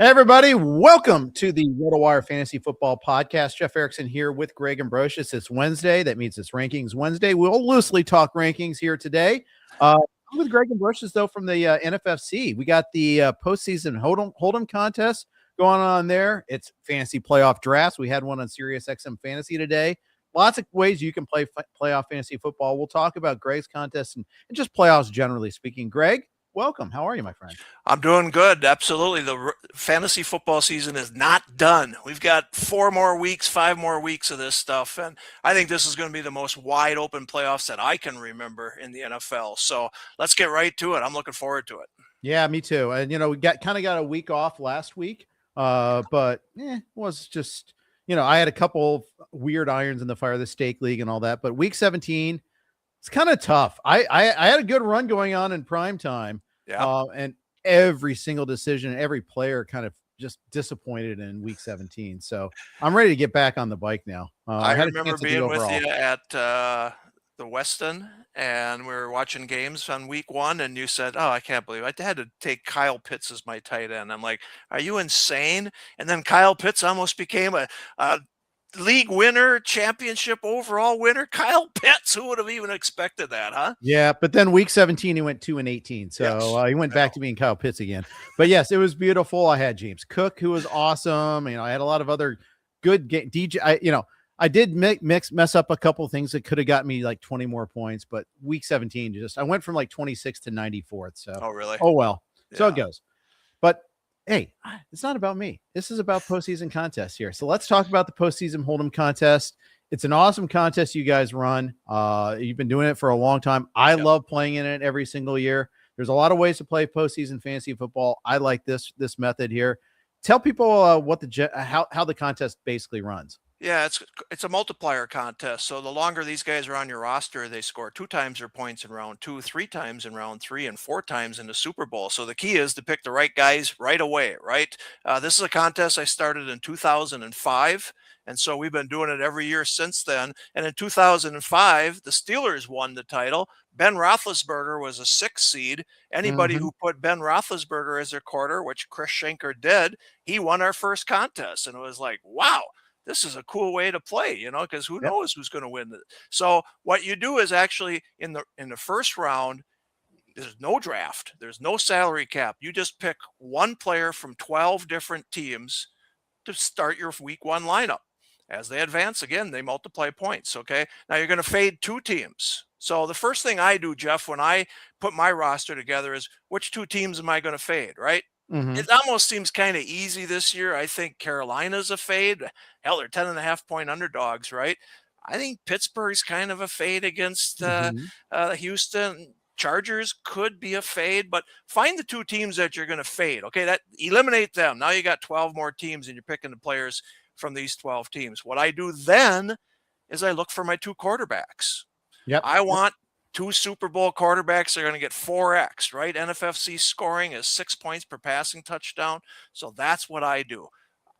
Hey, everybody. Welcome to the RotoWire Fantasy Football Podcast. Jeff Erickson here with Greg Ambrosius. It's Wednesday. That means it's Rankings Wednesday. We'll loosely talk rankings here today. I'm with Greg Ambrosius, though, from the NFFC. We got the postseason Hold'em contest going on there. It's fantasy playoff drafts. We had one on Sirius XM Fantasy today. Lots of ways you can play playoff fantasy football. We'll talk about Greg's contest and just playoffs generally speaking. Greg, welcome. How are you, my friend? I'm doing good. Absolutely. The fantasy football season is not done. We've got 5 more weeks of this stuff. And I think this is going to be the most wide open playoffs that I can remember in the NFL. So let's get right to it. I'm looking forward to it. Yeah, me too. And, we got a week off last week, but it was just, I had a couple weird irons in the fire, the stake league and all that, but week 17, it's kind of tough. I had a good run going on in prime time. Yeah. And every single decision, every player kind of just disappointed in week 17. So I'm ready to get back on the bike now. I remember being with you at the Weston, and we were watching games on week 1, and you said, "Oh, I can't believe it. I had to take Kyle Pitts as my tight end." I'm like, "Are you insane?" And then Kyle Pitts almost became a league winner, championship overall winner. Kyle Pitts, who would have even expected that, huh? Yeah, but then week 17 he went 2-18, so yes, he went back to being Kyle Pitts again. But yes, it was beautiful. I had James Cook, who was awesome. I had a lot of other good DJ. I did mess up a couple of things that could have got me like 20 more points, but week 17 I went from like 26th to 94th. So oh really? Oh well, yeah. So it goes. But hey, it's not about me. This is about postseason contests here. So let's talk about the postseason Hold'em contest. It's an awesome contest you guys run. You've been doing it for a long time. I love playing in it every single year. There's a lot of ways to play postseason fantasy football. I like this method here. Tell people how the contest basically runs. Yeah, it's a multiplier contest. So the longer these guys are on your roster, they score 2 times their points in round 2, 3 times in round 3, and 4 times in the Super Bowl. So the key is to pick the right guys right away, right? This is a contest I started in 2005. And so we've been doing it every year since then. And in 2005, the Steelers won the title. Ben Roethlisberger was a 6th seed. Anybody who put Ben Roethlisberger as their quarter, which Chris Schenker did, he won our first contest. And it was like, wow, this is a cool way to play, because who knows who's going to win it. So what you do is actually in the first round, there's no draft. There's no salary cap. You just pick one player from 12 different teams to start your week 1 lineup. As they advance, again, they multiply points, okay? Now you're going to fade 2 teams. So the first thing I do, Jeff, when I put my roster together is which 2 teams am I going to fade, right? It almost seems kind of easy this year. I think Carolina's a fade. Hell, they're 10.5-point underdogs, right? I think Pittsburgh's kind of a fade against Houston. Chargers could be a fade, but find the 2 teams that you're going to fade. Okay, that eliminate them. Now you got 12 more teams, and you're picking the players from these 12 teams. What I do then is I look for my 2 quarterbacks. Yep. I want 2 Super Bowl quarterbacks are going to get 4x, right? NFFC scoring is 6 points per passing touchdown. So that's what I do.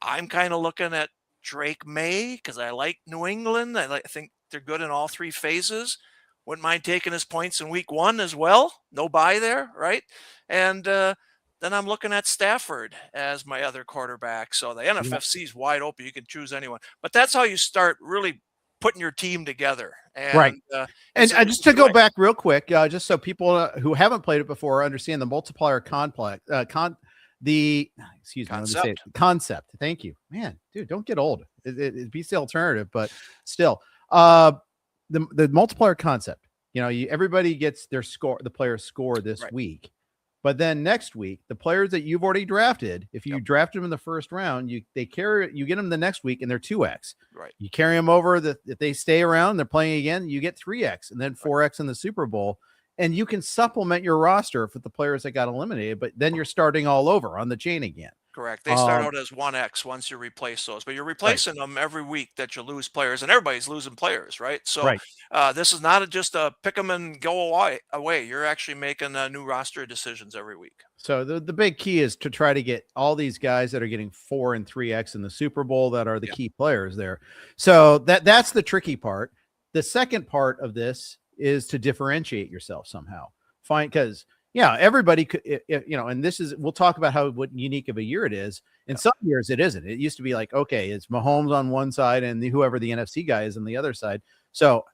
I'm kind of looking at Drake May because I like New England. I think they're good in all 3 phases. Wouldn't mind taking his points in week 1 as well. No buy there, right? And then I'm looking at Stafford as my other quarterback. So the NFFC is wide open. You can choose anyone. But that's how you start really putting your team together. And, right. And just to go back real quick, just so people who haven't played it before understand the multiplier concept. Thank you, man, dude. Don't get old. It beats the alternative, but still, the multiplier concept. Everybody gets their score, the player's score this week. But then next week, the players that you've already drafted, if you drafted them in the first round, you get them the next week and they're 2x. Right. You carry them over. If they stay around, they're playing again, you get 3x and then 4x in the Super Bowl. And you can supplement your roster with the players that got eliminated, but then you're starting all over on the chain again. Correct. They start out as 1x once you replace those, but you're replacing them every week that you lose players, and everybody's losing players, right? So this is not just a pick them and go away. You're actually making new roster decisions every week. So the big key is to try to get all these guys that are getting 4 and 3x in the Super Bowl that are the key players there. So that's the tricky part. The second part of this is to differentiate yourself somehow. Because Yeah, everybody could, and this is, we'll talk about what unique of a year it is. In some years, it isn't. It used to be like, okay, it's Mahomes on one side and whoever the NFC guy is on the other side. So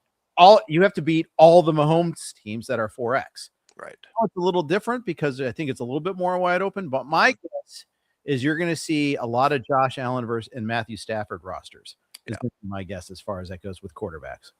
you have to beat all the Mahomes teams that are 4X. Right. It's a little different because I think it's a little bit more wide open. But my guess is you're going to see a lot of Josh Allen and Matthew Stafford rosters. Is my guess as far as that goes with quarterbacks.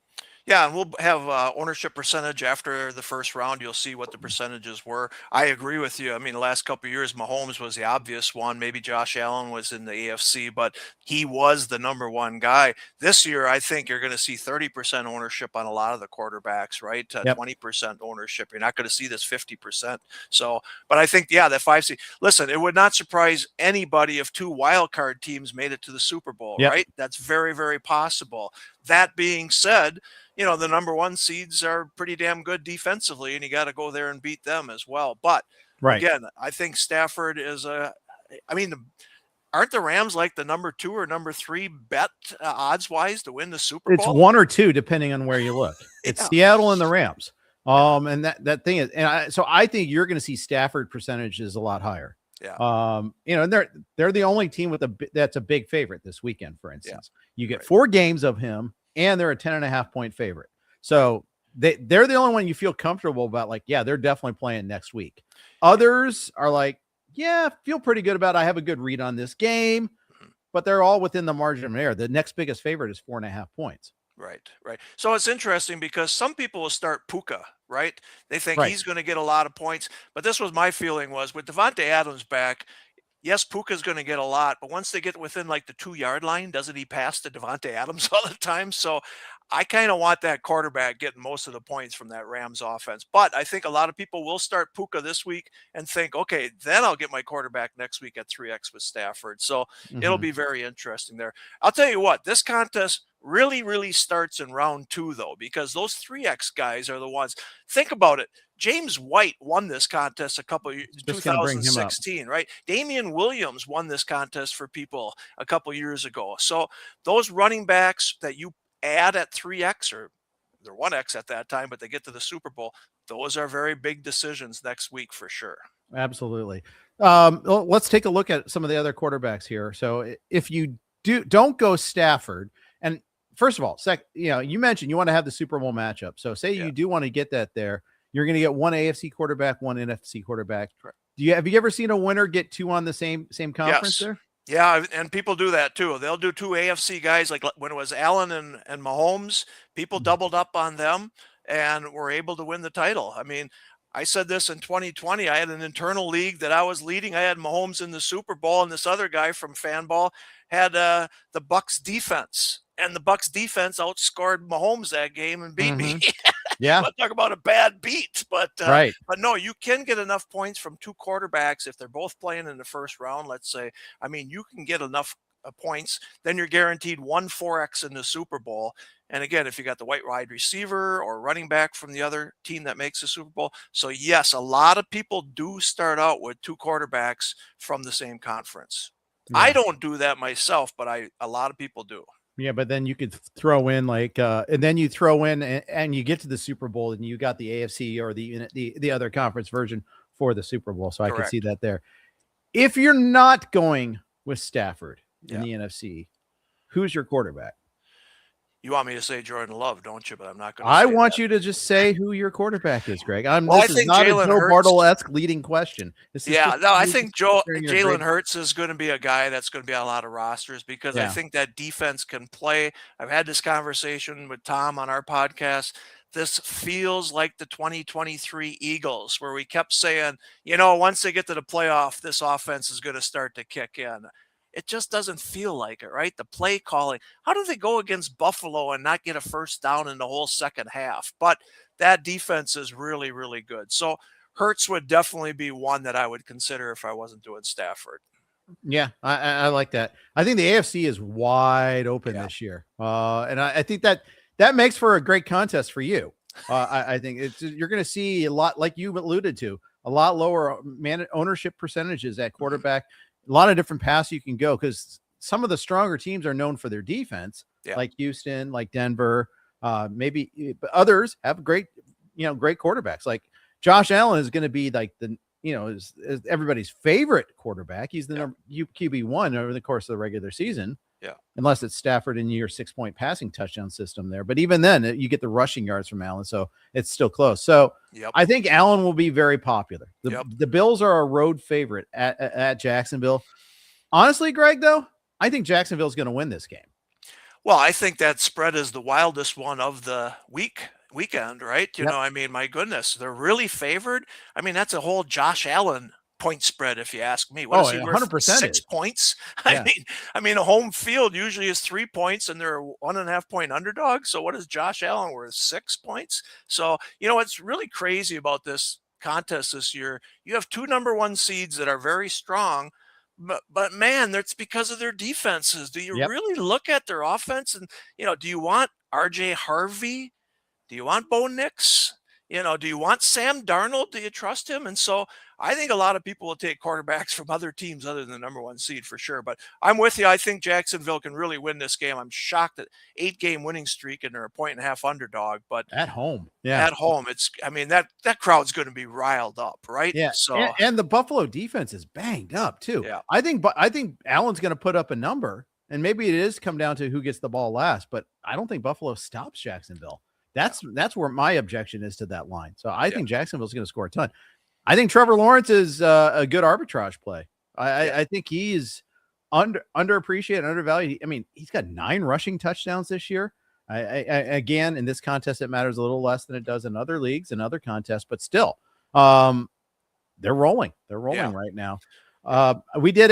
Yeah, and we'll have ownership percentage after the first round. You'll see what the percentages were. I agree with you. I mean, the last couple of years, Mahomes was the obvious one. Maybe Josh Allen was in the AFC, but he was the number one guy. This year, I think you're going to see 30% ownership on a lot of the quarterbacks, right? 20% ownership. You're not going to see this 50%. So, but I think, that 5 seed. Listen, it would not surprise anybody if 2 wild card teams made it to the Super Bowl, right? That's very, very possible. That being said, the number 1 seeds are pretty damn good defensively, and you got to go there and beat them as well. But again, I think Stafford is aren't the Rams like the number 2 or number 3 bet odds wise to win the Super Bowl? It's 1 or 2 depending on where you look. It's Seattle and the Rams. And that thing is, so I think you're going to see Stafford percentages a lot higher. Yeah. And they're the only team that's a big favorite this weekend, for instance. You get 4 games of him, and they're a 10.5 point favorite. So they're the only one you feel comfortable about. Like, they're definitely playing next week. Others are like, feel pretty good about it. I have a good read on this game, but they're all within the margin of error. The next biggest favorite is 4.5 points. Right. So it's interesting because some people will start Puka, right? They think he's going to get a lot of points. But this was my feeling was with Devontae Adams back, yes, Puka's going to get a lot, but once they get within like the 2-yard line, doesn't he pass to Devontae Adams all the time? So I kind of want that quarterback getting most of the points from that Rams offense. But I think a lot of people will start Puka this week and think, okay, then I'll get my quarterback next week at 3X with Stafford. So it'll be very interesting there. I'll tell you what, this contest really, really starts in round 2, though, because those 3X guys are the ones. Think about it. James White won this contest 2016, right? Damian Williams won this contest for people a couple years ago. So those running backs that you add at 3X, or they're 1X at that time, but they get to the Super Bowl, those are very big decisions next week for sure. Absolutely. Let's take a look at some of the other quarterbacks here. So if you don't go Stafford, and first of all, you mentioned you want to have the Super Bowl matchup. So say you do want to get that there, you're going to get 1 AFC quarterback, 1 NFC quarterback. Correct. Have you ever seen a winner get 2 on the same conference there? Yeah, and people do that too. They'll do 2 AFC guys, like when it was Allen and Mahomes, people doubled up on them and were able to win the title. I mean, I said this in 2020. I had an internal league that I was leading. I had Mahomes in the Super Bowl, and this other guy from Fanball had the Bucs defense, and the Bucs defense outscored Mahomes that game and beat me. Yeah, let's talk about a bad beat, but no, you can get enough points from 2 quarterbacks if they're both playing in the first round. Let's say, I mean, you can get enough points, then you're guaranteed 1 4X in the Super Bowl. And again, if you got the white wide receiver or running back from the other team that makes the Super Bowl. So yes, a lot of people do start out with 2 quarterbacks from the same conference. Yeah. I don't do that myself, but a lot of people do. Yeah, but then you could throw in and then you throw in and you get to the Super Bowl and you got the AFC or the other conference version for the Super Bowl. So Correct. I can see that there. If you're not going with Stafford in the NFC, who's your quarterback? You want me to say Jordan Love, don't you? But I'm not going to. I want you to just say who your quarterback is, Greg. I this think is not Jalen a Joe Bartle-esque leading question. I think Jalen Hurts is going to be a guy that's going to be on a lot of rosters because I think that defense can play. I've had this conversation with Tom on our podcast. This feels like the 2023 Eagles, where we kept saying, once they get to the playoff, this offense is going to start to kick in. It just doesn't feel like it, right? The play calling. How do they go against Buffalo and not get a first down in the whole second half? But that defense is really, really good. So Hurts would definitely be one that I would consider if I wasn't doing Stafford. Yeah, I like that. I think the AFC is wide open this year. And I think that makes for a great contest for you. I think you're going to see a lot, like you alluded to, a lot lower ownership percentages at quarterback. A lot of different paths you can go because some of the stronger teams are known for their defense, like Houston, like Denver, maybe, but others have great quarterbacks. Like Josh Allen is going to be like is everybody's favorite quarterback. He's the number QB1 over the course of the regular season. Yeah. Unless it's Stafford in your 6-point passing touchdown system there. But even then, you get the rushing yards from Allen, so it's still close. So I think Allen will be very popular. The Bills are a road favorite at Jacksonville. Honestly, Greg, though, I think Jacksonville's going to win this game. Well, I think that spread is the wildest one of the weekend, right? You know, I mean, my goodness, they're really favored. I mean, that's a whole Josh Allen point spread, if you ask me. What is he worth? 100% 6 points. I mean, a home field usually is 3 points, and they're a 1.5 point underdog. So what is Josh Allen worth? 6 points. So what's really crazy about this contest this year, you have 2 number 1 seeds that are very strong. But man, that's because of their defenses. Do you really look at their offense and do you want RJ Harvey? Do you want Bo Nix? Do you want Sam Darnold? Do you trust him? And so I think a lot of people will take quarterbacks from other teams other than the number 1 seed for sure. But I'm with you. I think Jacksonville can really win this game. I'm shocked at 8-game winning streak and they're a 1.5 underdog. But at home, at home, that crowd's going to be riled up, right? Yeah. So and the Buffalo defense is banged up too. Yeah. I think Allen's going to put up a number, and maybe it is come down to who gets the ball last. But I don't think Buffalo stops Jacksonville. That's where my objection is to that line. So I think Jacksonville's going to score a ton. I think Trevor Lawrence is a good arbitrage play. I think he is underappreciated, undervalued. I mean, he's got 9 rushing touchdowns this year. Again, in this contest, it matters a little less than it does in other leagues and other contests, but still, they're rolling. They're rolling right now. We did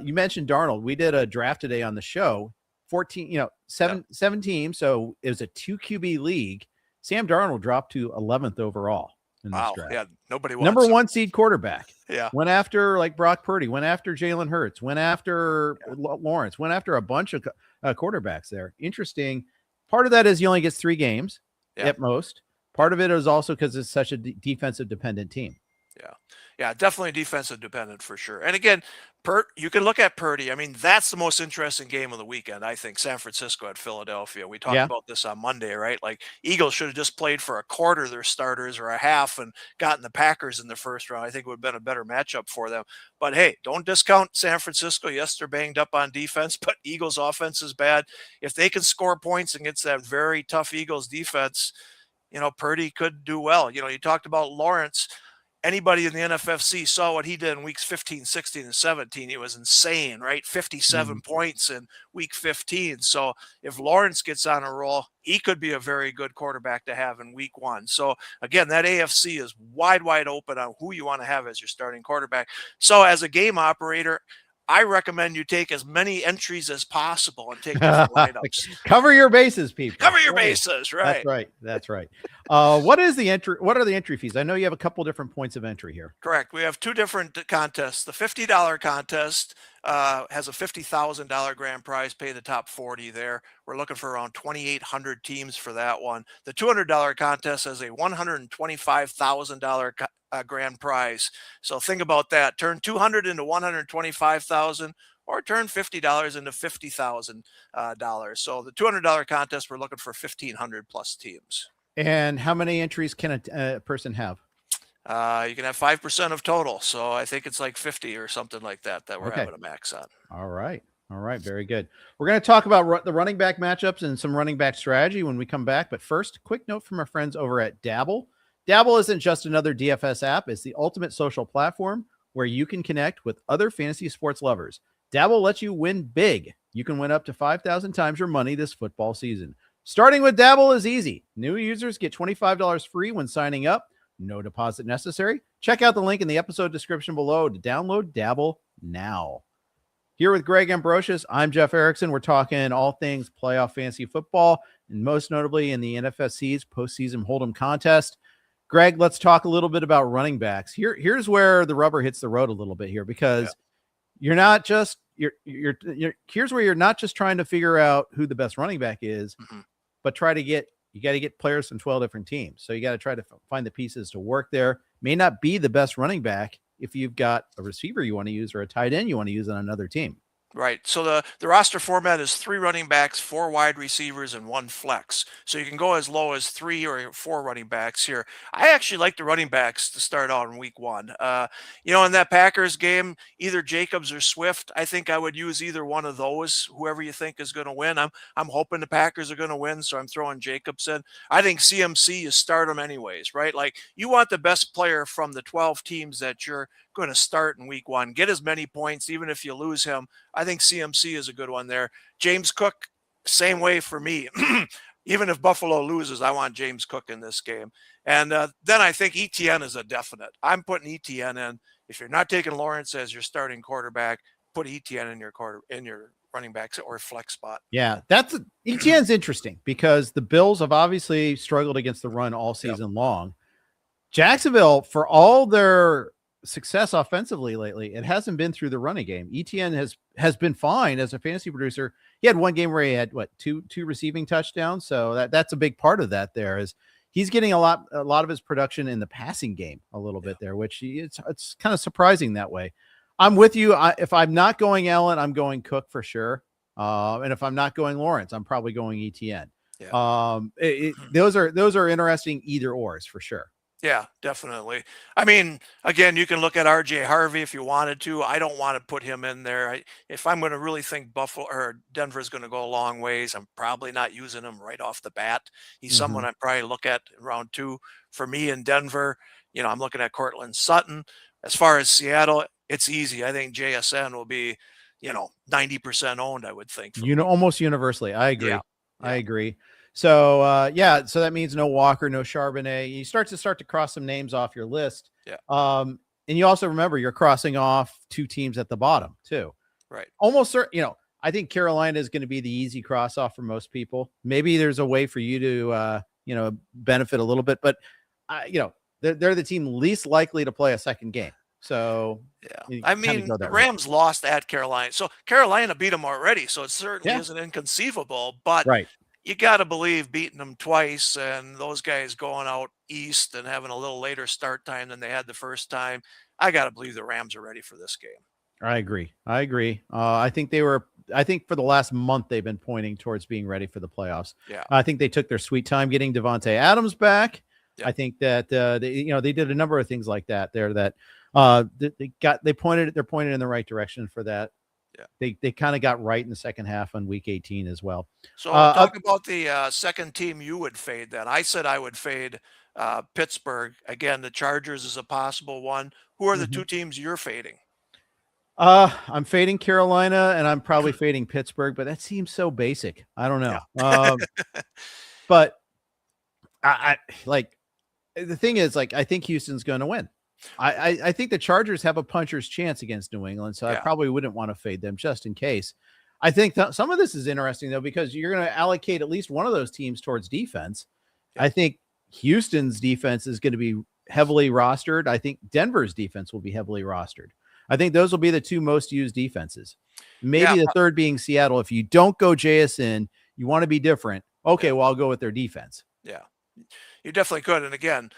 you mentioned Darnold. We did a draft today on the show. 14, 7 teams. So it was a 2 QB league. Sam Darnold dropped to 11th overall in this draft. Yeah, nobody wants number 1 seed quarterback. Yeah, went after like Brock Purdy, went after Jalen Hurts, went after Lawrence, went after a bunch of quarterbacks there. Interesting. Part of that is he only gets 3 games at most. Part of it is also because it's such a defensive dependent team. Yeah, definitely defensive dependent for sure. And again, you can look at Purdy. I mean, that's the most interesting game of the weekend, I think. San Francisco at Philadelphia. We talked about this on Monday, right? Like, Eagles should have just played for a quarter of their starters or a half and gotten the Packers in the first round. I think it would have been a better matchup for them. But hey, don't discount San Francisco. Yes, they're banged up on defense, but Eagles offense is bad. If they can score points against that very tough Eagles defense, Purdy could do well. You talked about Lawrence. Anybody in the NFFC saw what he did in weeks 15, 16, and 17. It was insane, right? 57 points in week 15. So if Lawrence gets on a roll, he could be a very good quarterback to have in week 1. So again, that AFC is wide open on who you want to have as your starting quarterback. So as a game operator, I recommend you take as many entries as possible and take different lineups. Cover your bases, people. Cover your bases, right? That's right. What are the entry fees? I know you have a couple different points of entry here. Correct. We have 2 different contests. The $50 contest has a $50,000 grand prize. Pay the top 40 there. We're looking for around 2,800 teams for that one. The $200 contest has a $125,000 grand prize. So think about that. Turn 200 into 125,000, or turn $50 into $50,000. So the $200 contest, we're looking for 1,500 plus teams. And how many entries can a person have? You can have 5% of total. So I think it's like 50 or something like that we're having a max on. All right. Very good. We're going to talk about the running back matchups and some running back strategy when we come back. But first, quick note from our friends over at Dabble. Dabble isn't just another DFS app. It's the ultimate social platform where you can connect with other fantasy sports lovers. Dabble lets you win big. You can win up to 5,000 times your money this football season. Starting with Dabble is easy. New users get $25 free when signing up. No deposit necessary. Check out the link in the episode description below to download Dabble now. Here with Greg Ambrosius, I'm Jeff Erickson. We're talking all things playoff fantasy football, and most notably in the NFFC's postseason Hold'em contest. Greg, let's talk a little bit about running backs. Here's where the rubber hits the road a little bit here, because you're not just here's where you're not just trying to figure out who the best running back is, but you got to get players from 12 different teams. So you got to try to find the pieces to work there. May not be the best running back if you've got a receiver you want to use or a tight end you want to use on another team. Right. So the roster format is 3 running backs, 4 wide receivers, and 1 flex. So you can go as low as 3 or 4 running backs here. I actually like the running backs to start out in week 1. In that Packers game, either Jacobs or Swift, I think I would use either one of those, whoever you think is going to win. I'm hoping the Packers are going to win, so I'm throwing Jacobs in. I think CMC, you start them anyways, right? Like, you want the best player from the 12 teams that you're going to start in week 1. Get as many points, even if you lose him. I think CMC is a good one there. James Cook, same way for me. Even if Buffalo loses, I want James Cook in this game. And then I think ETN is a definite. I'm putting ETN in. If you're not taking Lawrence as your starting quarterback, put ETN in your running backs or flex spot. Yeah, ETN's interesting because the Bills have obviously struggled against the run all season long. Jacksonville, for all their success offensively lately, it hasn't been through the running game. ETN has been fine as a fantasy producer. He had one game where he had two receiving touchdowns, so that's a big part of that. There is he's getting a lot of his production in the passing game a little bit there, which it's kind of surprising that way. I'm with you. If I'm not going Allen, I'm going Cook for sure. And if I'm not going Lawrence, I'm probably going ETN. Yeah. Those are interesting either ors for sure. Yeah, definitely. I mean, again, you can look at RJ Harvey if you wanted to. I don't want to put him in there. If I'm going to really think Buffalo or Denver is going to go a long ways, I'm probably not using him right off the bat. He's someone I'd probably look at in round 2. For me in Denver, I'm looking at Cortland Sutton. As far as Seattle, it's easy. I think JSN will be, 90% owned, I would think. Almost universally. I agree. Yeah. I agree. So, so that means no Walker, no Charbonnet. You start to cross some names off your list. Yeah. And you also remember you're crossing off 2 teams at the bottom too. Right. Almost certain, I think Carolina is going to be the easy cross off for most people. Maybe there's a way for you to, benefit a little bit, but, they're the team least likely to play a second game. So, yeah, I mean, the Rams lost at Carolina. So Carolina beat them already. So it certainly isn't inconceivable, but you got to believe beating them twice and those guys going out east and having a little later start time than they had the first time. I got to believe the Rams are ready for this game. I agree. I think for the last month, they've been pointing towards being ready for the playoffs. Yeah. I think they took their sweet time getting Devontae Adams back. Yeah. I think that, they did a number of things like that there that they're pointed in the right direction for that. Yeah. They kind of got right in the second half on week 18 as well. So talk about the second team you would fade then. I said I would fade Pittsburgh. Again, the Chargers is a possible one. Who are the 2 teams you're fading? I'm fading Carolina and I'm probably fading Pittsburgh, but that seems so basic. I don't know. Yeah. But I like the thing is, like, I think Houston's going to win. I think the Chargers have a puncher's chance against New England, so I probably wouldn't want to fade them just in case. I think some of this is interesting, though, because you're going to allocate at least one of those teams towards defense. Yeah. I think Houston's defense is going to be heavily rostered. I think Denver's defense will be heavily rostered. I think those will be the 2 most used defenses. Maybe the third being Seattle. If you don't go JSN, you want to be different. Okay, well, I'll go with their defense. Yeah, you definitely could. And again,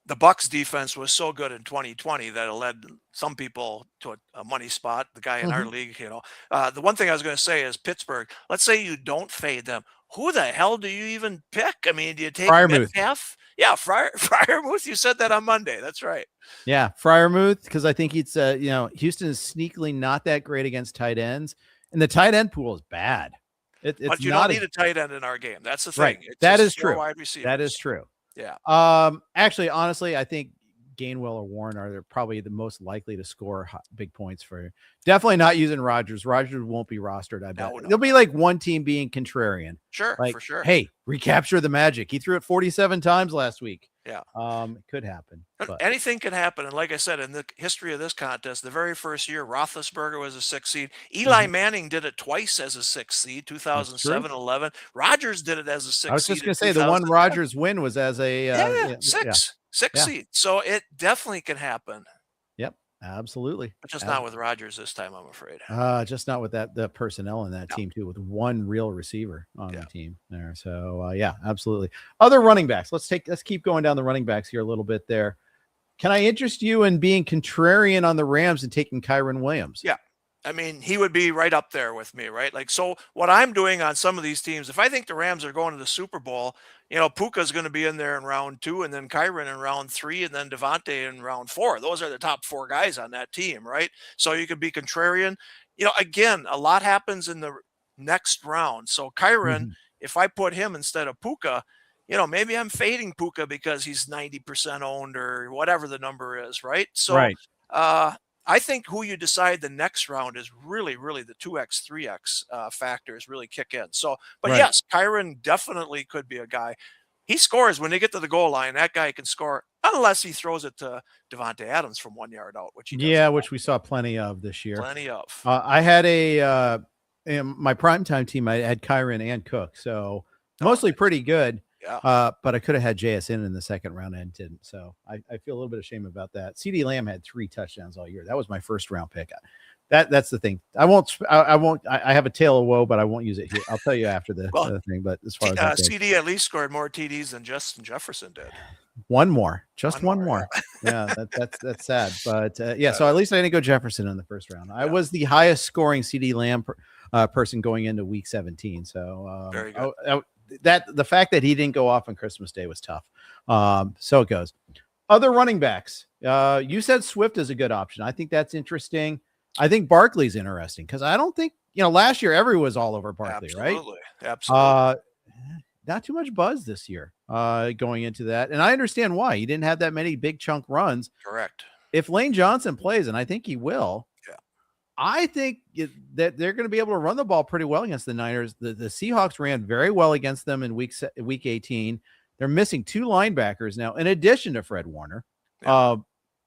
the Bucs defense was so good in 2020 that it led some people to a money spot. The guy in our league, the one thing I was going to say is Pittsburgh. Let's say you don't fade them. Who the hell do you even pick? I mean, do you take Metcalf? Yeah, Freiermuth. You said that on Monday. That's right. Yeah, Freiermuth, because I think it's Houston is sneakily not that great against tight ends, and the tight end pool is bad. But you don't need a tight end in our game. That's the thing. Right. It's that is true. Wide receivers. That is true. Yeah. Actually, honestly, I think Gainwell or Warren are probably the most likely to score big points for you. Definitely not using Rodgers. Rodgers won't be rostered. I bet there'll be like one team being contrarian. Sure, like, for sure. Hey, recapture the magic. He threw it 47 times last week. Yeah. It could happen. But anything can happen. And like I said, in the history of this contest, the very first year, Roethlisberger was a 6th seed. Eli Manning did it twice as a 6th seed, 2007-11. Rodgers did it as a 6th seed. I was just going to say the one Rodgers win was as a 6th seed. So it definitely can happen. Yep, absolutely. But just not with Rodgers this time, I'm afraid. Just not with the personnel in that team too, with one real receiver on the team there. So absolutely. Other running backs. Let's keep going down the running backs here a little bit there. Can I interest you in being contrarian on the Rams and taking Kyron Williams? Yeah. I mean, he would be right up there with me, right? Like, so what I'm doing on some of these teams, if I think the Rams are going to the Super Bowl, Puka's going to be in there in round 2, and then Kyron in round 3, and then Devontae in round 4. Those are the top 4 guys on that team, right? So you could be contrarian. Again, a lot happens in the next round. So Kyron, Mhm. if I put him instead of Puka, maybe I'm fading Puka because he's 90% owned or whatever the number is, right? So, Right. I think who you decide the next round is really, really the 2x, 3x factors really kick in. So, but Right. yes, Kyron definitely could be a guy. He scores when they get to the goal line. That guy can score unless he throws it to Devontae Adams from 1 yard out, which he does Yeah, which we saw plenty of this year. plenty of. I had in my primetime team, I had Kyron and Cook, so mostly pretty good. Yeah. But I could have had JSN in the second round and didn't. So I feel a little bit of shame about that. CeeDee Lamb had 3 touchdowns all year. That was my first round pick. That's the thing. I have a tale of woe, but I won't use it here. I'll tell you after the thing. But as far as CD at least scored more TDs than Justin Jefferson did. One more. Yeah, that's sad. But yeah, so at least I didn't go Jefferson in the first round. I was the highest scoring CeeDee Lamb person going into week 17. So very good. The fact that he didn't go off on Christmas Day was tough. So it goes. Other running backs. You said Swift is a good option. I think that's interesting. I think Barkley's interesting because I don't think, last year everyone was all over Barkley, right? Absolutely. Not too much buzz this year going into that. And I understand why. He didn't have that many big chunk runs. Correct. If Lane Johnson plays, and I think he will, I think that they're going to be able to run the ball pretty well against the Niners. The Seahawks ran very well against them in week 18. They're missing 2 linebackers now, in addition to Fred Warner. Yeah.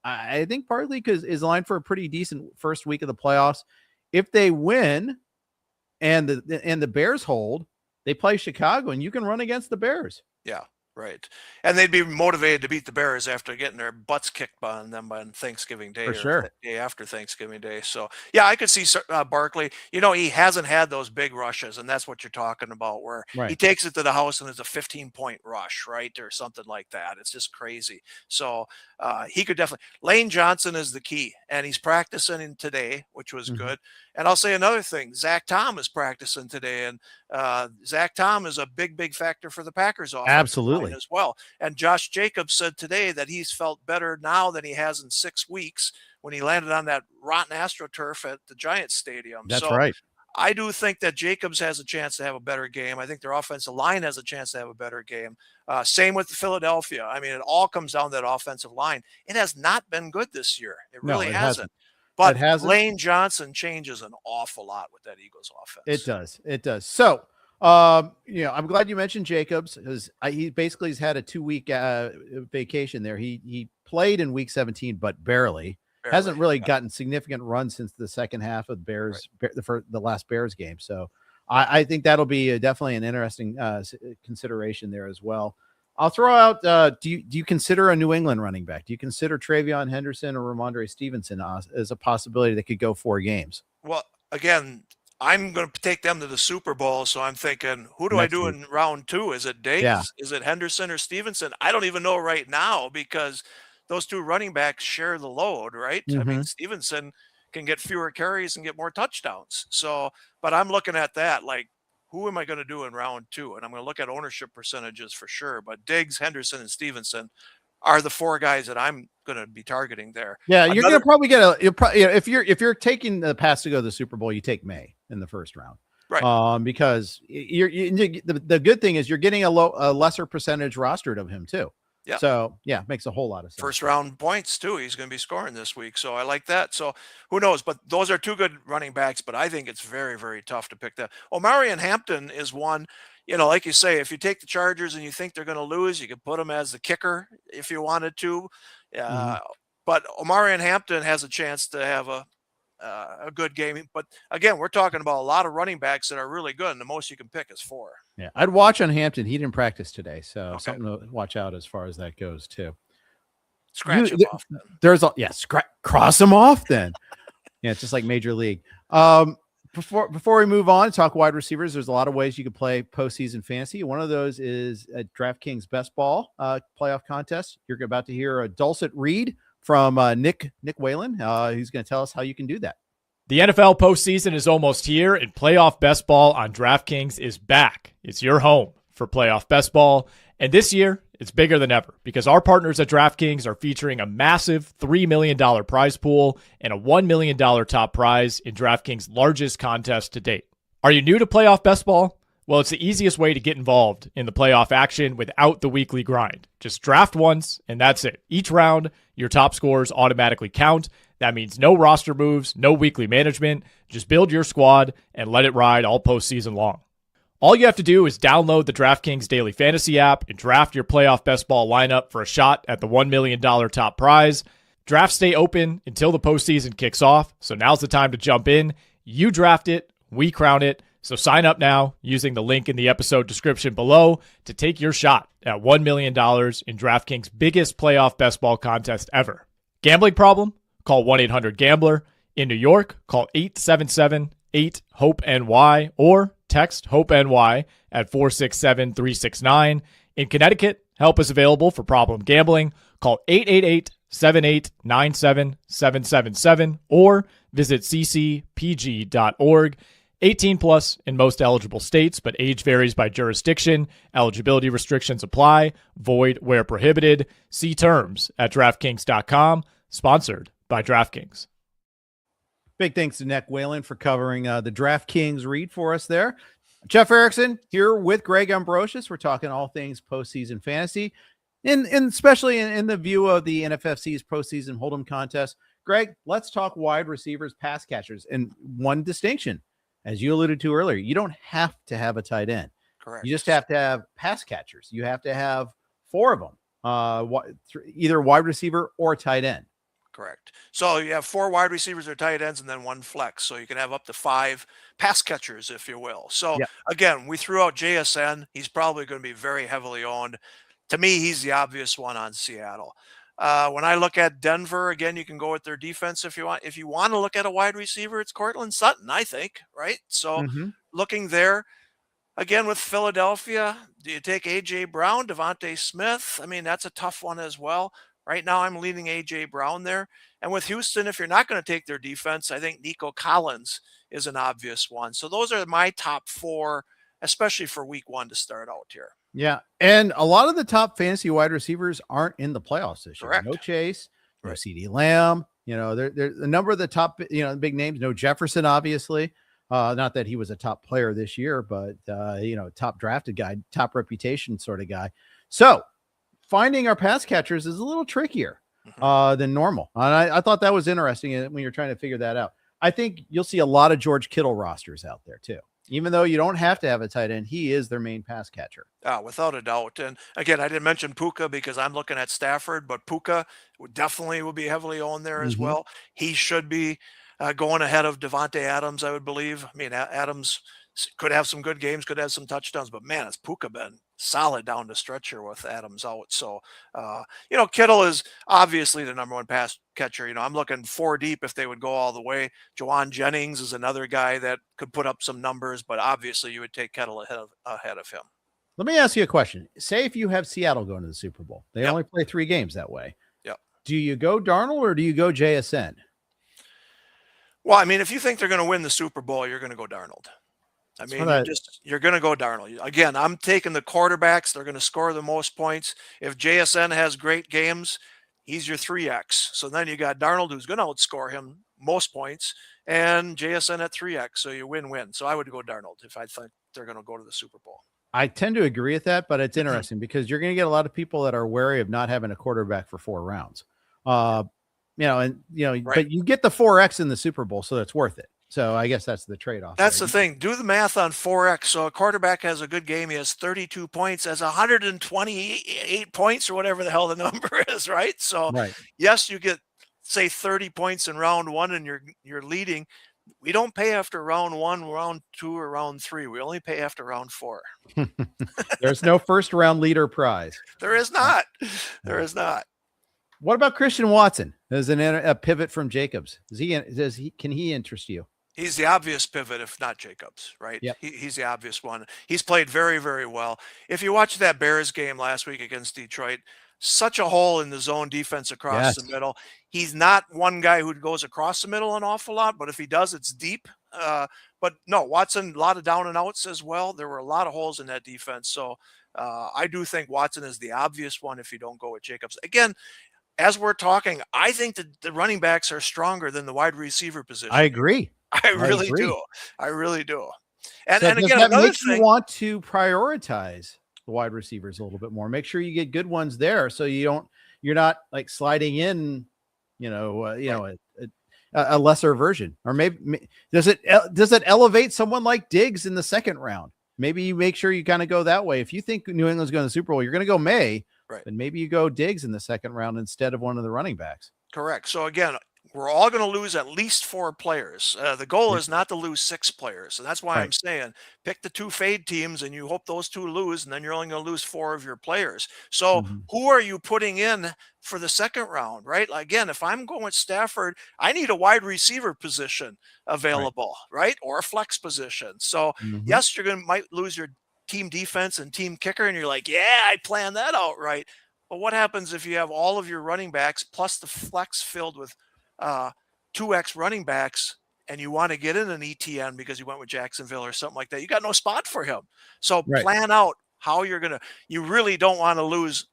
I think partly because is lined for a pretty decent first week of the playoffs. If they win and the Bears hold, they play Chicago, and you can run against the Bears. Yeah. Right. And they'd be motivated to beat the Bears after getting their butts kicked on them on Thanksgiving Day or the day after Thanksgiving Day. So, yeah, I could see Barkley. He hasn't had those big rushes, and that's what you're talking about, where he takes it to the house and it's a 15-point rush, right, or something like that. It's just crazy. So he could definitely. Lane Johnson is the key, and he's practicing today, which was good. And I'll say another thing. Zach Tom is practicing today, and Zach Tom is a big factor for the Packers offense. Absolutely. As well. And Josh Jacobs said today that he's felt better now than he has in 6 weeks when he landed on that rotten AstroTurf at the Giants Stadium. That's right. I do think that Jacobs has a chance to have a better game. I think their offensive line has a chance to have a better game. Same with Philadelphia. I mean, it all comes down to that offensive line. It has not been good this year. It really hasn't. But Lane Johnson changes an awful lot with that Eagles offense. It does. So, I'm glad you mentioned Jacobs because he basically has had a 2-week vacation there. He played in week 17, but barely. Hasn't really gotten significant runs since the second half of Bears, the last Bears game. So I think that'll be definitely an interesting consideration there as well. I'll throw out, do you consider a New England running back? Do you consider Travion Henderson or Ramondre Stevenson as a possibility that could go 4 games? Well, again, I'm going to take them to the Super Bowl, so I'm thinking, who do I do in round 2? Is it Diggs? Yeah. Is it Henderson or Stevenson? I don't even know right now because those 2 running backs share the load, right? I mean, Stevenson can get fewer carries and get more touchdowns. So, but I'm looking at that like, who am I going to do in round 2? And I'm going to look at ownership percentages for sure. But Diggs, Henderson, and Stevenson are the 4 guys that I'm going to be targeting there. Yeah, you're going to probably get if you're taking the pass to go to the Super Bowl, you take May in the first round, right? Because the good thing is you're getting a lesser percentage rostered of him too. Yeah. So yeah, makes a whole lot of sense. First round points too. He's going to be scoring this week, so I like that. So who knows? But those are 2 good running backs. But I think it's very, very tough to pick that. Omarion Hampton is one. Like you say, if you take the Chargers and you think they're going to lose, you could put him as the kicker if you wanted to. But Omarion Hampton has a chance to have a good game. But again, we're talking about a lot of running backs that are really good, and the most you can pick is 4. Yeah, I'd watch on Hampton. He didn't practice today, so something to watch out as far as that goes too. Scratch him off. Then. There's cross him off then. Yeah, it's just like Major League. Before we move on and talk wide receivers, there's a lot of ways you can play postseason fantasy. One of those is a Draftkings Bestball playoff contest. You're about to hear a dulcet read from Nick Whalen. He's going to tell us how you can do that. The NFL postseason is almost here, and playoff best ball on DraftKings is back. It's your home for playoff best ball. And this year, it's bigger than ever because our partners at DraftKings are featuring a massive $3 million prize pool and a $1 million top prize in DraftKings' largest contest to date. Are you new to playoff best ball? Well, it's the easiest way to get involved in the playoff action without the weekly grind. Just draft once, and that's it. Each round, your top scores automatically count. That means no roster moves, no weekly management. Just build your squad and let it ride all postseason long. All you have to do is download the DraftKings Daily Fantasy app and draft your playoff best ball lineup for a shot at the $1 million top prize. Drafts stay open until the postseason kicks off, so now's the time to jump in. You draft it, we crown it. So sign up now using the link in the episode description below to take your shot at $1 million in DraftKings' biggest playoff best ball contest ever. Gambling problem? Call 1-800-GAMBLER. In New York, call 877-8-HOPE-NY or text HOPE-NY at 467-369. In Connecticut, help is available for problem gambling. Call 888-7897-777 or visit ccpg.org. 18 plus in most eligible states, but age varies by jurisdiction. Eligibility restrictions apply. Void where prohibited. See terms at DraftKings.com. Sponsored by DraftKings. Big thanks to Nick Whalen for covering the DraftKings read for us there. Jeff Erickson here with Greg Ambrosius. We're talking all things postseason fantasy, and especially in the view of the NFFC's postseason hold'em contest. Greg, let's talk wide receivers, pass catchers, and one distinction. As you alluded to earlier, you don't have to have a tight end. Correct. You just have to have pass catchers. You have to have 4 of them, either wide receiver or tight end. Correct. So you have 4 wide receivers or tight ends and then 1 flex. So you can have up to 5 pass catchers, if you will. So again, we threw out JSN. He's probably going to be very heavily owned. To me, he's the obvious one on Seattle. When I look at Denver, again, you can go with their defense if you want. If you want to look at a wide receiver, it's Courtland Sutton, I think, right? So looking there, again, with Philadelphia, do you take A.J. Brown, Devontae Smith? I mean, that's a tough one as well. Right now, I'm leaning A.J. Brown there. And with Houston, if you're not going to take their defense, I think Nico Collins is an obvious one. So those are my top 4, especially for week 1 to start out here. Yeah, and a lot of the top fantasy wide receivers aren't in the playoffs this year. Correct. No Chase, no CeeDee Lamb. You know, there's a number of the top, big names. No Jefferson, obviously. Not that he was a top player this year, but top drafted guy, top reputation sort of guy. So finding our pass catchers is a little trickier than normal, and I thought that was interesting when you're trying to figure that out. I think you'll see a lot of George Kittle rosters out there too. Even though you don't have to have a tight end, he is their main pass catcher. Without a doubt. And again, I didn't mention Puka because I'm looking at Stafford, but Puka definitely will be heavily owned there as well. He should be going ahead of Devontae Adams, I would believe. I mean, Adams could have some good games, could have some touchdowns, but man, has Puka been solid down the stretch here with Adams out. So, Kittle is obviously the number 1 pass catcher. I'm looking 4 deep if they would go all the way. Jawan Jennings is another guy that could put up some numbers, but obviously you would take Kittle ahead of him. Let me ask you a question. Say if you have Seattle going to the Super Bowl, they only play 3 games that way. Yep. Do you go Darnold or do you go JSN? Well, I mean, if you think they're going to win the Super Bowl, you're going to go Darnold. I mean, you're going to go Darnold. Again, I'm taking the quarterbacks. They're going to score the most points. If JSN has great games, he's your 3X. So then you got Darnold, who's going to outscore him most points, and JSN at 3X. So you win-win. So I would go Darnold if I think they're going to go to the Super Bowl. I tend to agree with that, but it's interesting because you're going to get a lot of people that are wary of not having a quarterback for 4 rounds. But you get the 4X in the Super Bowl, so that's worth it. So I guess that's the trade-off. That's the thing. Do the math on 4X. So a quarterback has a good game. He has 32 points, has 128 points or whatever the hell the number is, right? So yes, you get, say, 30 points in round 1 and you're leading. We don't pay after round 1, round 2, or round 3. We only pay after round 4. There's no first round leader prize. There is not. There is not. What about Christian Watson as a pivot from Jacobs? Can he interest you? He's the obvious pivot, if not Jacobs, right? Yep. He's the obvious one. He's played very, very well. If you watch that Bears game last week against Detroit, such a hole in the zone defense across the middle. He's not one guy who goes across the middle an awful lot, but if he does, it's deep. But no, Watson, a lot of down and outs as well. There were a lot of holes in that defense. So I do think Watson is the obvious one if you don't go with Jacobs. Again, as we're talking, I think that the running backs are stronger than the wide receiver position. I agree. I really do. I really do. And, so and again, that another makes thing, you want to prioritize the wide receivers a little bit more. Make sure you get good ones there, so you're not like sliding in, a lesser version. Or maybe does it elevate someone like Diggs in the second round? Maybe you make sure you kind of go that way. If you think New England's going to the Super Bowl, you're going to go May, right? Then maybe you go Diggs in the second round instead of one of the running backs. Correct. So again, we're all going to lose at least 4 players. The goal is not to lose 6 players. So that's why I'm saying pick the 2 fade teams and you hope those 2 lose, and then you're only going to lose 4 of your players. So who are you putting in for the second round, right? Again, if I'm going with Stafford, I need a wide receiver position available, right? Or a flex position. So yes, might lose your team defense and team kicker, and you're like, yeah, I planned that out right. But what happens if you have all of your running backs plus the flex filled with 2x running backs, and you want to get in an ETN because you went with Jacksonville or something like that? You got no spot for him. So plan out how you really don't want to lose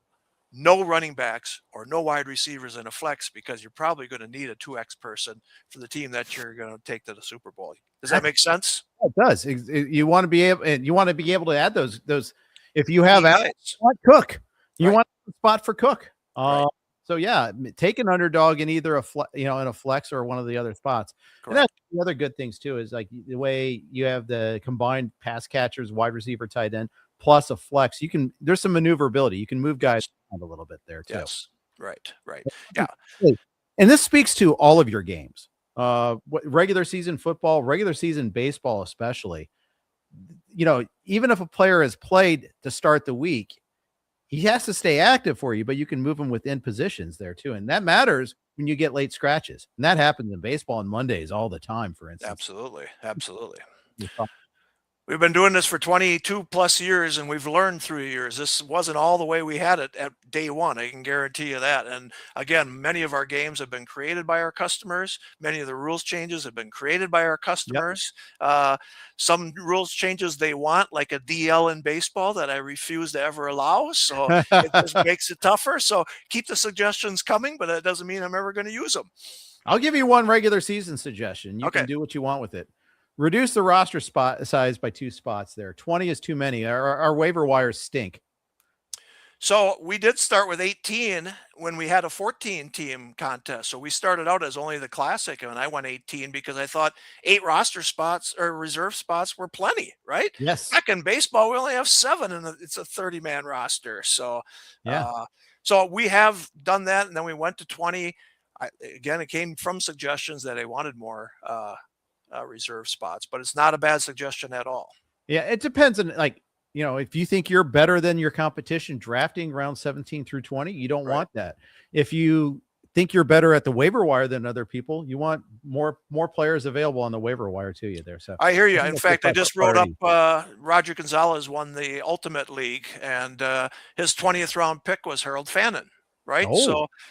no running backs or no wide receivers in a flex, because you're probably going to need a 2x person for the team that you're going to take to the Super Bowl. Does that make sense? It does. You want to be able to add those, if you have Cook, you want a spot for Cook. So yeah, take an underdog in either in a flex or one of the other spots. Correct. And that's the other good things too, is like the way you have the combined pass catchers, wide receiver, tight end, plus a flex. There's some maneuverability. You can move guys around a little bit there too. Yes. Right. Yeah. And this speaks to all of your games. Regular season football, regular season baseball, especially. Even if a player has played to start the week, he has to stay active for you, but you can move him within positions there too. And that matters when you get late scratches. And that happens in baseball on Mondays all the time, for instance. Absolutely. We've been doing this for 22 plus years, and we've learned through years. This wasn't all the way we had it at day one. I can guarantee you that. And again, many of our games have been created by our customers. Many of the rules changes have been created by our customers. Some rules changes they want, like a DL in baseball, that I refuse to ever allow. So it just makes it tougher. So keep the suggestions coming, but that doesn't mean I'm ever going to use them. I'll give you one regular season suggestion. You can do what you want with it. Reduce the roster spot size by 2 spots there. 20 is too many. Our waiver wires stink. So we did start with 18 when we had a 14-team contest. So we started out as only the classic, and I went 18 because I thought 8 roster spots or reserve spots were plenty, right? Yes. Back in baseball, we only have 7, and it's a 30-man roster. So, so we have done that, and then we went to 20. Again, it came from suggestions that I wanted more reserve spots, but it's not a bad suggestion at all. Yeah, it depends on, if you think you're better than your competition drafting round 17 through 20, you don't want that. If you think you're better at the waiver wire than other people, you want more players available on the waiver wire to you there. So I hear you. In fact, I just wrote up Roger Gonzalez won the Ultimate League, and his 20th round pick was Harold Fannin. Right.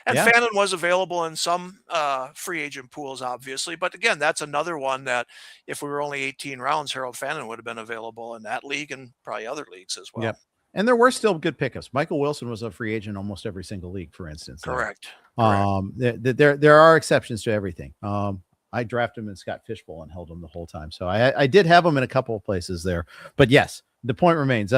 Fannin was available in some free agent pools, obviously. But again, that's another one that if we were only 18 rounds, Harold Fannin would have been available in that league and probably other leagues as well. Yep. And there were still good pickups. Michael Wilson was a free agent almost every single league, for instance. Correct. There are exceptions to everything. I drafted him in Scott Fishbowl and held him the whole time. So I did have him in a couple of places there. But yes, the point remains.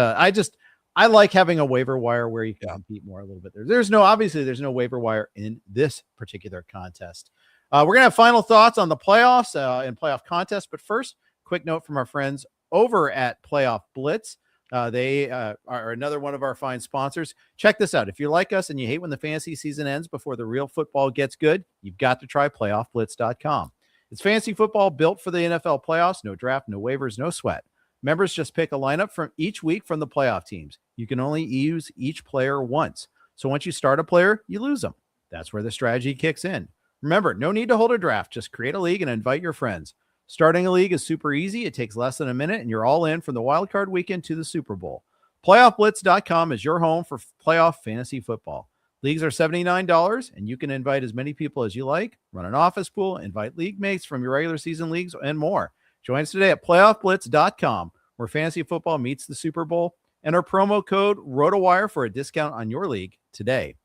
I like having a waiver wire where you can compete more a little bit. There's no waiver wire in this particular contest. We're going to have final thoughts on the playoffs and playoff contest. But first, quick note from our friends over at Playoff Blitz. They are another one of our fine sponsors. Check this out. If you're like us and you hate when the fantasy season ends before the real football gets good, you've got to try playoffblitz.com. It's fantasy football built for the NFL playoffs. No draft, no waivers, no sweat. Members just pick a lineup from each week from the playoff teams. You can only use each player once. So once you start a player, you lose them. That's where the strategy kicks in. Remember, no need to hold a draft. Just create a league and invite your friends. Starting a league is super easy. It takes less than a minute, and you're all in from the wild card weekend to the Super Bowl. PlayoffBlitz.com is your home for playoff fantasy football. Leagues are $79, and you can invite as many people as you like, run an office pool, invite league mates from your regular season leagues, and more. Join us today at playoffblitz.com, where fantasy football meets the Super Bowl, and our promo code RotoWire for a discount on your league today.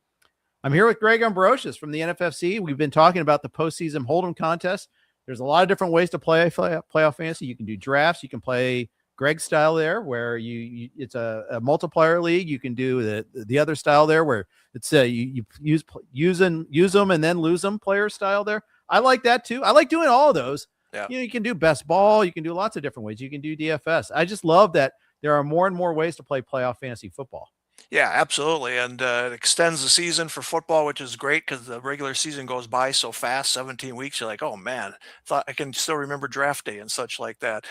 I'm here with Greg Ambrosius from the NFFC. We've been talking about the postseason Hold'em contest. There's a lot of different ways to play playoff fantasy. You can do drafts. You can play Greg's style there, where it's a multiplier league. You can do the other style there, where it's you use them and then lose them player style there. I like that too. I like doing all of those. Yeah. You can do best ball. You can do lots of different ways. You can do DFS. I just love that there are more and more ways to play playoff fantasy football. Yeah, absolutely. And it extends the season for football, which is great because the regular season goes by so fast, 17 weeks. You're like, oh, man, thought I can still remember draft day and such like that.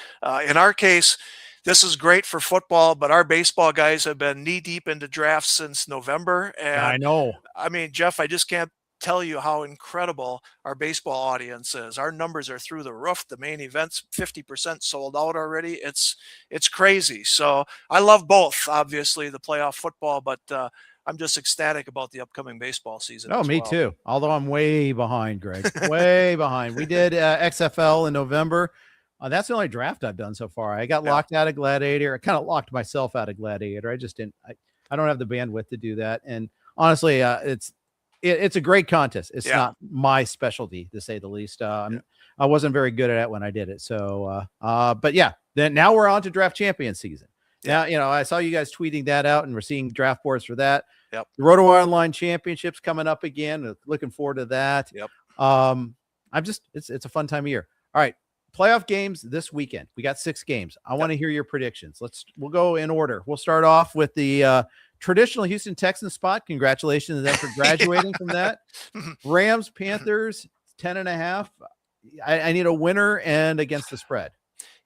In our case, this is great for football, but our baseball guys have been knee deep into drafts since November. And I know. I mean, Jeff, I just can't tell you how incredible our baseball audience is. Our numbers are through the roof. The main events 50% sold out already. It's crazy. So I love both, obviously, the playoff football, but I'm just ecstatic about the upcoming baseball season. Oh, me too. Although I'm way behind, Greg. Way behind. We did XFL in November. That's the only draft I've done so far. I got locked out of Gladiator. I kind of locked myself out of Gladiator. I just didn't. I don't have the bandwidth to do that. And honestly, it's a great contest. It's not my specialty, to say the least. I wasn't very good at it when I did it. So, but yeah, then now we're on to draft champion season. Now, I saw you guys tweeting that out, and we're seeing draft boards for that. Yep. The RotoWire Online Championships coming up again. Looking forward to that. Yep. It's a fun time of year. All right. Playoff games this weekend. We got 6 games. I want to hear your predictions. We'll go in order. We'll start off with the traditional Houston Texans spot. Congratulations to them for graduating from that. Rams, Panthers, 10.5. I need a winner and against the spread.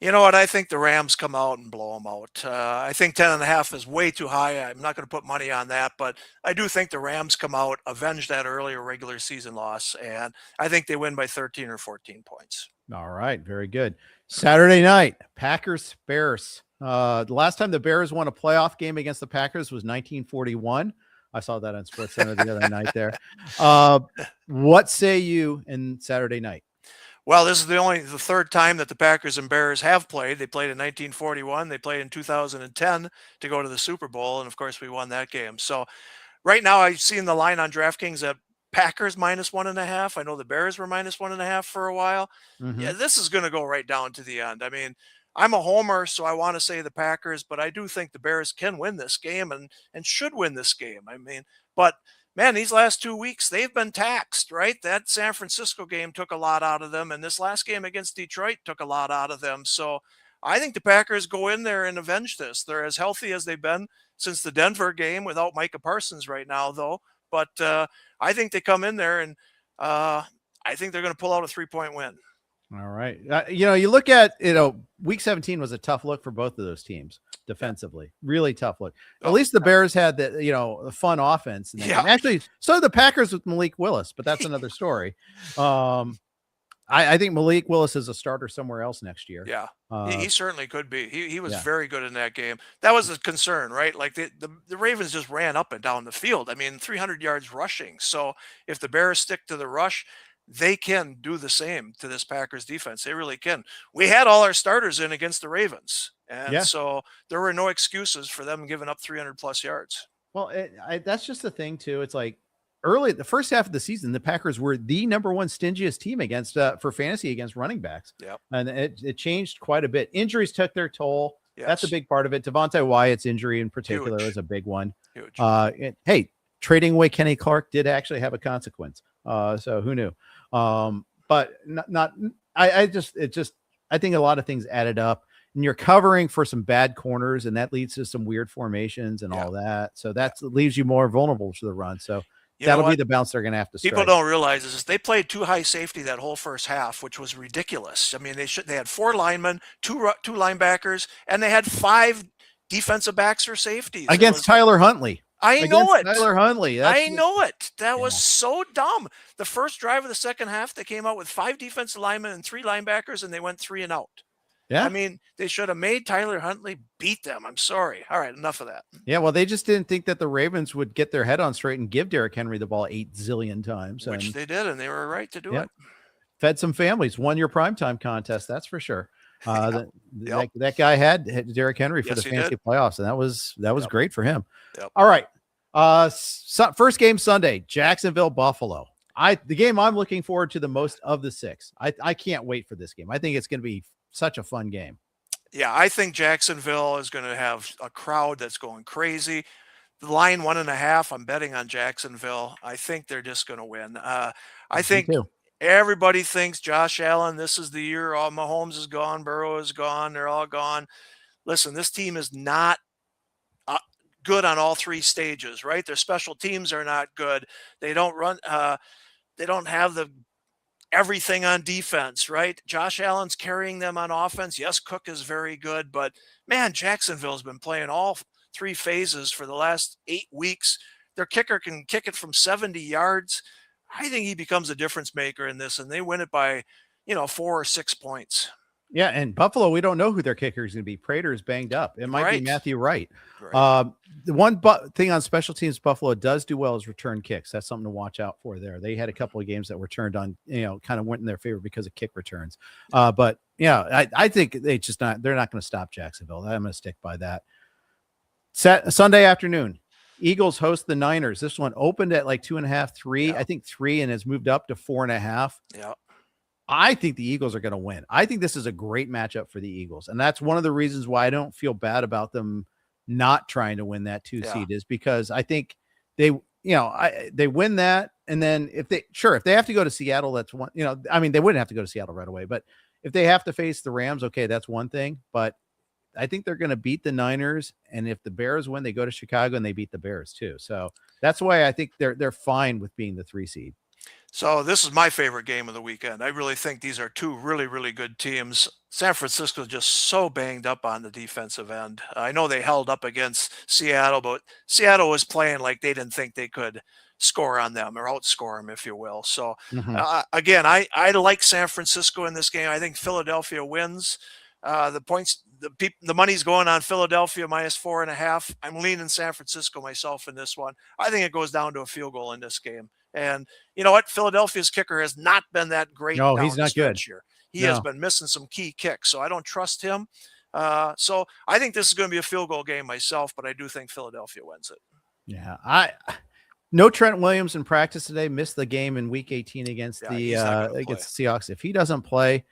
You know what? I think the Rams come out and blow them out. I think 10.5 is way too high. I'm not going to put money on that, but I do think the Rams come out, avenge that earlier regular season loss, and I think they win by 13 or 14 points. All right. Very good. Saturday night, Packers, Bears. The last time the Bears won a playoff game against the Packers was 1941. I saw that on SportsCenter the other night there. What say you in Saturday night? Well, this is the third time that the Packers and Bears have played. They played in 1941. They played in 2010 to go to the Super Bowl. And of course we won that game. So right now I've seen the line on DraftKings at Packers -1.5. I know the Bears were -1.5 for a while. Mm-hmm. Yeah, this is going to go right down to the end. I mean, I'm a homer, so I want to say the Packers, but I do think the Bears can win this game and should win this game. I mean, but man, these last 2 weeks, they've been taxed, right? That San Francisco game took a lot out of them, and this last game against Detroit took a lot out of them. So I think the Packers go in there and avenge this. They're as healthy as they've been since the Denver game without Micah Parsons right now, though. But I think they come in there, and I think they're going to pull out a 3-point win. All right. You look at, week 17 was a tough look for both of those teams defensively. Really tough look. At least the Bears had the fun offense. And actually, so did the Packers with Malik Willis, but that's another story. I think Malik Willis is a starter somewhere else next year. Yeah, he certainly could be. He was very good in that game. That was a concern, right? Like the Ravens just ran up and down the field. I mean, 300 yards rushing. So if the Bears stick to the rush, they can do the same to this Packers defense. They really can. We had all our starters in against the Ravens. And so there were no excuses for them giving up 300+ yards. Well, that's just the thing too. It's like early, the first half of the season, the Packers were the number one stingiest team against for fantasy against running backs. Yep. And it changed quite a bit. Injuries took their toll. Yes. That's a big part of it. Devontae Wyatt's injury in particular is a big one. Huge. Hey, trading away Kenny Clark did actually have a consequence. So who knew? But I think a lot of things added up, and you're covering for some bad corners, and that leads to some weird formations and all that. So that leaves you more vulnerable to the run. So that'll be the bounce they're going to have to strike. People don't realize is they played too high safety that whole first half, which was ridiculous. I mean, they had 4 linemen, two linebackers, and they had 5 defensive backs or safeties against Tyler Huntley. I know it. Tyler Huntley. I know it. That was so dumb. The first drive of the second half, they came out with 5 defensive linemen and 3 linebackers, and they went 3 and out. Yeah. I mean, they should have made Tyler Huntley beat them. I'm sorry. All right, enough of that. Yeah, well, they just didn't think that the Ravens would get their head on straight and give Derrick Henry the ball 8 zillion times. Which they did, and they were right to do it. Fed some families, won your primetime contest, that's for sure. That guy had Derrick Henry for the fantasy playoffs, and that was great for him. All right. First game Sunday, Jacksonville, Buffalo. The game I'm looking forward to the most of the 6. I can't wait for this game. I think it's going to be such a fun game. Yeah, I think Jacksonville is going to have a crowd that's going crazy. The line 1.5, I'm betting on Jacksonville. I think they're just going to win. I think everybody thinks Josh Allen, this is the year. All Mahomes is gone, Burrow is gone, they're all gone. Listen, this team is not good on all 3 stages, right? Their special teams are not good. They don't run. They don't have everything on defense, right? Josh Allen's carrying them on offense. Yes, Cook is very good, but man, Jacksonville's been playing all 3 phases for the last 8 weeks. Their kicker can kick it from 70 yards. I think he becomes a difference maker in this, and they win it by, 4 or 6 points. Yeah, and Buffalo, we don't know who their kicker is going to be. Prater is banged up. It might be Matthew Wright. The one thing on special teams Buffalo does do well is return kicks. That's something to watch out for there. They had a couple of games that were turned on, kind of went in their favor because of kick returns. But yeah, I think they're not going to stop Jacksonville. I'm going to stick by that. Sunday afternoon, Eagles host the Niners. This one opened at like 2.5, 3. I think 3, and has moved up to 4.5. Yeah. I think the Eagles are going to win. I think this is a great matchup for the Eagles. And that's one of the reasons why I don't feel bad about them not trying to win that 2 seed is because I think they win that. And then if they have to go to Seattle, that's one, they wouldn't have to go to Seattle right away, but if they have to face the Rams, okay, that's one thing, but I think they're going to beat the Niners. And if the Bears win, they go to Chicago and they beat the Bears too. So that's why I think they're fine with being the 3 seed. So this is my favorite game of the weekend. I really think these are 2 really, really good teams. San Francisco is just so banged up on the defensive end. I know they held up against Seattle, but Seattle was playing like they didn't think they could score on them or outscore them, if you will. So again, I like San Francisco in this game. I think Philadelphia wins. The money's going on Philadelphia minus 4.5. I'm leaning San Francisco myself in this one. I think it goes down to a field goal in this game. And you know what? Philadelphia's kicker has not been that great. No, he's not good. Here. He has been missing some key kicks, so I don't trust him. So I think this is going to be a field goal game myself, but I do think Philadelphia wins it. Yeah, no Trent Williams in practice today. Missed the game in Week 18 against the Seahawks. If he doesn't play,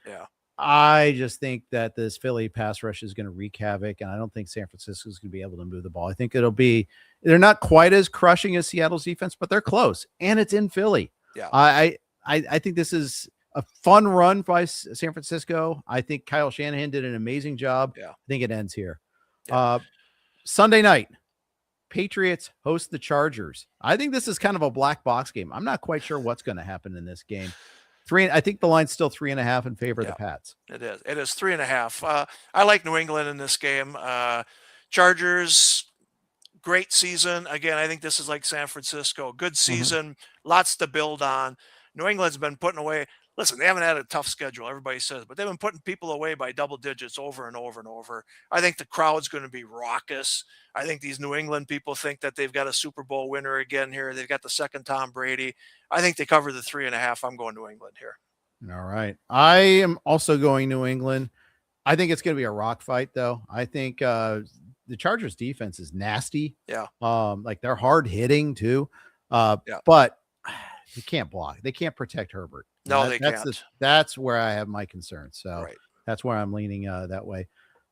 I just think that this Philly pass rush is going to wreak havoc, and I don't think San Francisco is going to be able to move the ball. I think they're not quite as crushing as Seattle's defense, but they're close, and it's in Philly. Yeah, I think this is a fun run by San Francisco. I think Kyle Shanahan did an amazing job. Yeah. I think it ends here. Sunday night, Patriots host the Chargers. I think this is kind of a black box game. I'm not quite sure what's going to happen in this game. I think the line's still 3.5 in favor of the Pats. It is 3.5. I like New England in this game. Chargers, great season. Again, I think this is like San Francisco. Good season, lots to build on. New England's been putting away. Listen, they haven't had a tough schedule, everybody says, but they've been putting people away by double digits over and over and over. I think the crowd's going to be raucous. I think these New England people think that they've got a Super Bowl winner again here. They've got the second Tom Brady. I think they cover the 3.5. I'm going New England here. All right. I am also going New England. I think it's going to be a rock fight, though. I think the Chargers defense is nasty. Yeah. Like they're hard hitting too. But they can't block. They can't protect Herbert. No, they can't. That's where I have my concerns. So that's where I'm leaning that way.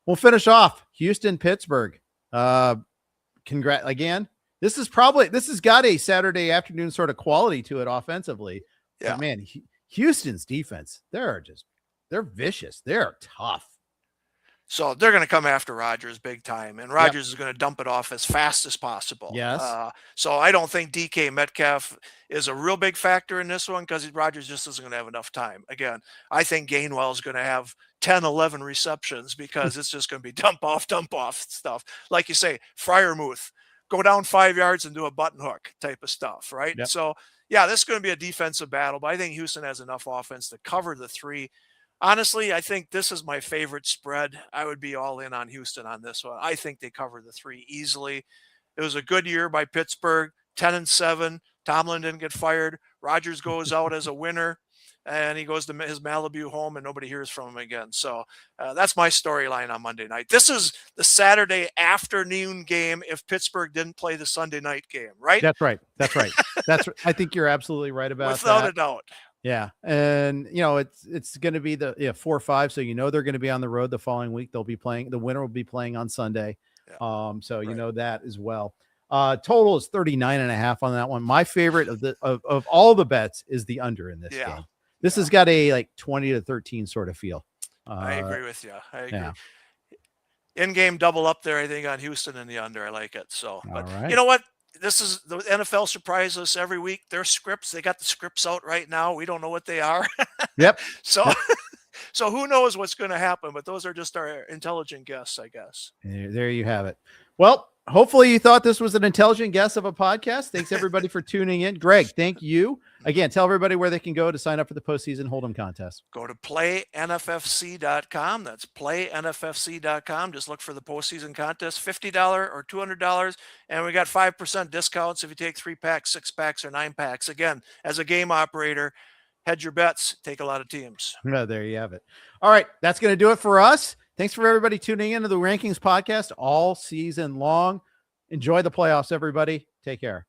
We'll finish off Houston, Pittsburgh. Congrats again. This has got a Saturday afternoon sort of quality to it offensively. Yeah, but man, Houston's defense, they're vicious. They're tough. So they're going to come after Rodgers big time, and Rodgers is going to dump it off as fast as possible. Yes. So I don't think DK Metcalf is a real big factor in this one because Rodgers just isn't going to have enough time. Again, I think Gainwell is going to have 10, 11 receptions because it's just going to be dump off stuff. Like you say, Freiermuth, go down 5 yards and do a button hook type of stuff, right? Yep. So, this is going to be a defensive battle, but I think Houston has enough offense to cover the 3. Honestly, I think this is my favorite spread. I would be all in on Houston on this one. I think they cover the 3 easily. It was a good year by Pittsburgh, 10-7. Tomlin didn't get fired. Rodgers goes out as a winner, and he goes to his Malibu home, and nobody hears from him again. So that's my storyline on Monday night. This is the Saturday afternoon game if Pittsburgh didn't play the Sunday night game, right? That's right. I think you're absolutely right about Without that. a doubt. Yeah. And it's going to be the 4-5. So, they're going to be on the road the following week. They'll be playing, the winner will be playing on Sunday. Yeah. So that as well. Total is 39.5 on that one. My favorite of all the bets is the under in this game. This has got a 20-13 sort of feel. I agree with you. I agree. Yeah. In-game double up there, I think, on Houston and the under. I like it. So, but right. You know what? This is the NFL surprises us every week. Their scripts, they got the scripts out right now. We don't know what they are. Yep. So who knows what's going to happen, but those are just our intelligent guesses, I guess. There you have it. Well, hopefully you thought this was an intelligent guess of a podcast. Thanks everybody for tuning in. Greg, thank you. Again, tell everybody where they can go to sign up for the postseason Hold'em contest. Go to playnffc.com. That's playnffc.com. Just look for the postseason contest, $50 or $200. And we got 5% discounts if you take 3-packs, 6-packs, or 9-packs. Again, as a game operator, hedge your bets, take a lot of teams. No, there you have it. All right. That's going to do it for us. Thanks for everybody tuning into the Rankings podcast all season long. Enjoy the playoffs, everybody. Take care.